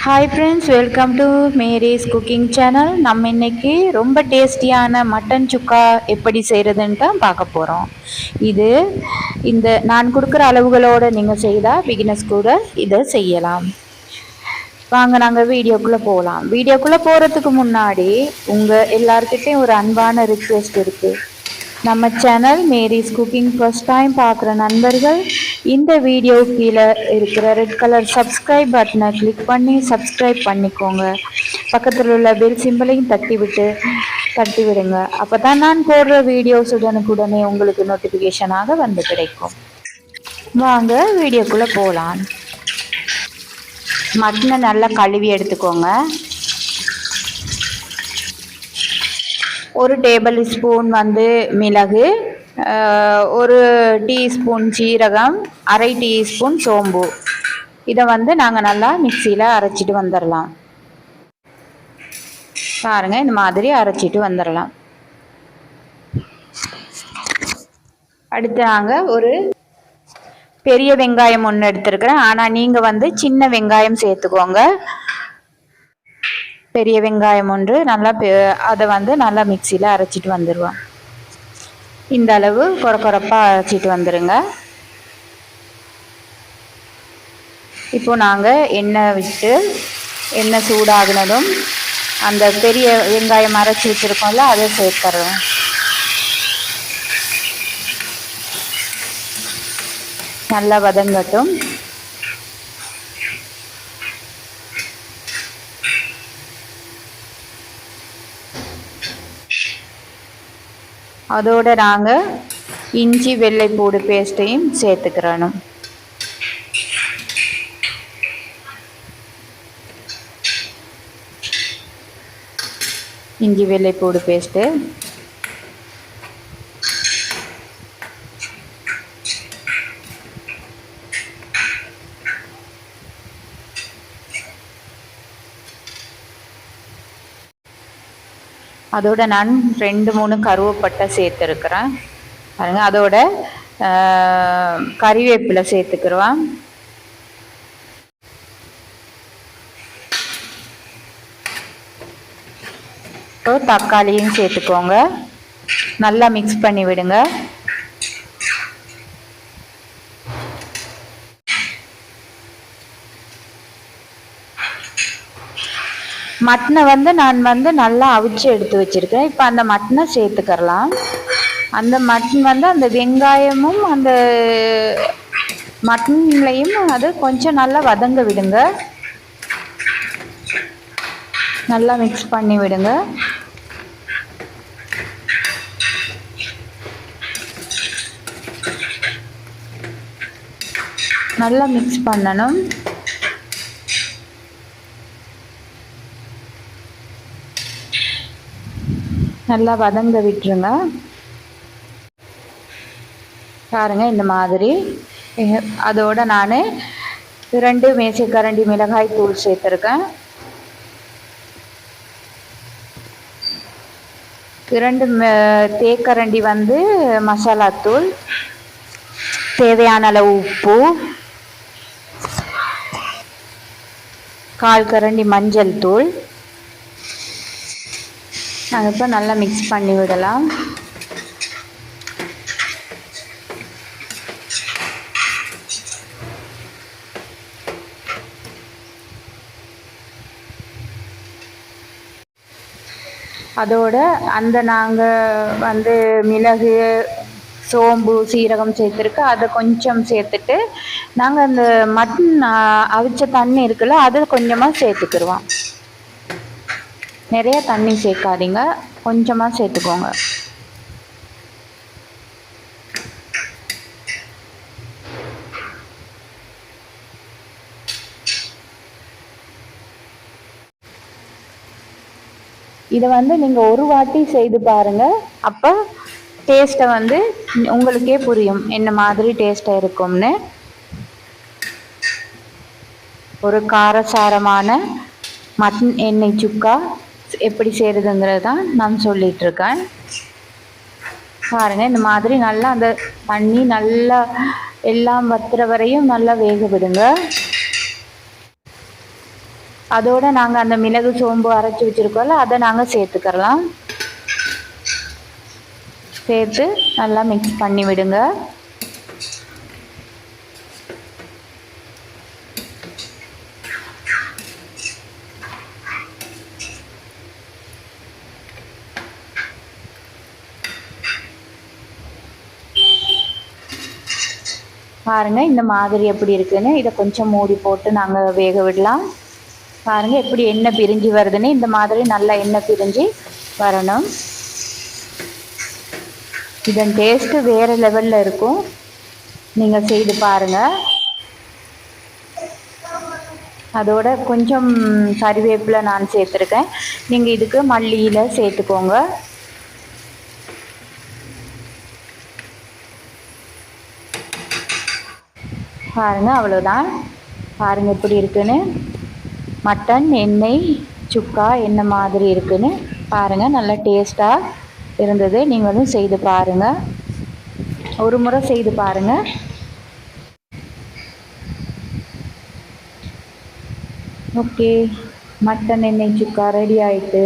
Hi friends, welcome to Mary's cooking channel. நம்ம இன்னைக்கு ரொம்ப டேஸ்டியான மட்டன் சுக்கா எப்படி செய்கிறதுன்னு தான் பார்க்க போகிறோம். இந்த நான் கொடுக்குற அளவுகளோடு நீங்கள் செய்தால் பிகினர்ஸ் கூட இதை செய்யலாம். வாங்க நாங்கள் வீடியோக்குள்ளே போகலாம். வீடியோக்குள்ளே போகிறதுக்கு முன்னாடி உங்கள் எல்லாருக்கிட்டையும் ஒரு அன்பான ரிக்வெஸ்ட் இருக்குது. நம்ம channel Mary's cooking first time பார்க்குற நண்பர்கள் இந்த வீடியோ கீழே இருக்கிற ரெட் கலர் சப்ஸ்கிரைப் பட்டனை கிளிக் பண்ணி சப்ஸ்கிரைப் பண்ணிக்கோங்க. பக்கத்தில் உள்ள பெல் சிம்பிளையும் தட்டி விடுங்க. அப்போ தான் நான் போடுற வீடியோஸ் உடனுக்குடனே உங்களுக்கு நோட்டிஃபிகேஷனாக வந்து கிடைக்கும். வாங்க வீடியோக்குள்ளே போகலாம். மட்டனை நல்லா கழுவி எடுத்துக்கோங்க. ஒரு டேபிள் ஸ்பூன் மிளகு, ஒரு டீஸ்பூன் சீரகம், அரை டீஸ்பூன் சோம்பு. இதை நாங்கள் நல்லா மிக்சியில் அரைச்சிட்டு வந்துடலாம். பாருங்கள், இந்த மாதிரி அரைச்சிட்டு வந்துடலாம். அடுத்து நாங்கள் ஒரு பெரிய வெங்காயம் ஒன்று எடுத்துருக்கிறேன். ஆனால் நீங்கள் சின்ன வெங்காயம் சேர்த்துக்கோங்க. பெரிய வெங்காயம் ஒன்று நல்லா அதை நல்லா மிக்சியில் அரைச்சிட்டு வந்துடுவோம். இந்த அளவு கொரப்பாக அரைச்சிட்டு வந்துடுங்க. இப்போ நாங்கள் எண்ணெய் சூடாகினதும் அந்த பெரிய வெங்காயம் அரைச்சி வச்சுருக்கோம்ல, அதை சேர்த்துறோம். நல்லா வதங்கட்டும். அதோடு நாங்கள் இஞ்சி வெள்ளைப்பூடு பேஸ்ட்டையும் சேர்த்துக்கிறணும். இஞ்சி வெள்ளைப்பூடு பேஸ்ட்டு அதோட நான் 2-3 கருவேப்பட்டை சேர்த்துருக்குறேன். பாருங்க, அதோட கறிவேப்பிலை சேர்த்துக்கிறோம். தக்காளியும் சேர்த்துக்கோங்க. நல்லா மிக்ஸ் பண்ணி விடுங்க. மட்டனை நான் நல்லா அவிச்சு எடுத்து வச்சிருக்கேன். இப்போ அந்த மட்டனை சேர்த்துக்கலாம். அந்த மட்டன் அந்த வெங்காயமும் அந்த மட்டன்லையும் அது கொஞ்சம் நல்லா வதங்க விடுங்க. நல்லா மிக்ஸ் பண்ணி விடுங்க. நல்லா மிக்ஸ் பண்ணணும். நல்லா வதங்க விட்டுருங்க. பாருங்க, இந்த மாதிரி. அதோட நான் 2 மேசைக்கரண்டி மிளகாய் தூள் சேர்த்துருக்கேன். 2 தேக்கரண்டி மசாலா தூள், தேவையான அளவு உப்பு, 1/4 கரண்டி மஞ்சள் தூள். நாங்கள் இப்போ நல்லா மிக்ஸ் பண்ணி விடலாம். அதோட நாங்கள் மிளகு, சோம்பு, சீரகம் சேர்த்துருக்கு. அதை கொஞ்சம் சேர்த்துட்டு நாங்கள் அந்த மட்டன் அவிச்ச தண்ணி இருக்குல்ல, அதை கொஞ்சமாக சேர்த்துக்கிடுவோம். நிறைய தண்ணி சேர்க்காதீங்க, கொஞ்சமாக சேர்த்துக்கோங்க. இதை நீங்கள் ஒரு வாட்டி செய்து பாருங்கள். அப்போ டேஸ்ட்டை உங்களுக்கே புரியும் என்ன மாதிரி டேஸ்ட்டாக இருக்கும்னு. ஒரு காரசாரமான மட்டன் எண்ணெய் சுக்கா எப்படி செய்கிறதுங்கிறது தான் நான் சொல்லிகிட்ருக்கேன். பாருங்கள், இந்த மாதிரி நல்லா அந்த தண்ணி நல்லா எல்லாம் வத்துற வரையும் நல்லா வேக விடுங்க. அதோட நாங்கள் அந்த மிளகு சோம்பு அரைச்சி வச்சுருக்கோம்ல அதை நாங்கள் சேர்த்துக்கிறலாம். சேர்த்து நல்லா மிக்ஸ் பண்ணி விடுங்க. பாருங்கள் இந்த மாதிரி எப்படி இருக்குன்னு. இதை கொஞ்சம் மூடி போட்டு நாங்கள் வேக விடலாம். பாருங்கள் எப்படி எண்ணெய் பிரிஞ்சு வருதுன்னு. இந்த மாதிரி நல்லா எண்ணெய் பிரிஞ்சு வரணும். இதன் டேஸ்ட்டு வேறு லெவலில் இருக்கும். நீங்கள் செய்து பாருங்கள். அதோட கொஞ்சம் கறிவேப்பிலை நான் சேர்த்துருக்கேன். நீங்கள் இதுக்கு மல்லியில் சேர்த்துக்கோங்க. பாருங்கள் அவ்வளோதான். பாருங்கள் எப்படி இருக்குன்னு. மட்டன் எண்ணெய் சுக்கா என்ன மாதிரி இருக்குன்னு பாருங்கள். நல்லா டேஸ்ட்டாக இருந்தது. நீங்களும் செய்து பாருங்கள். ஒரு முறை செய்து பாருங்கள். ஓகே, மட்டன் எண்ணெய் சுக்கா ரெடி ஆயிட்டு.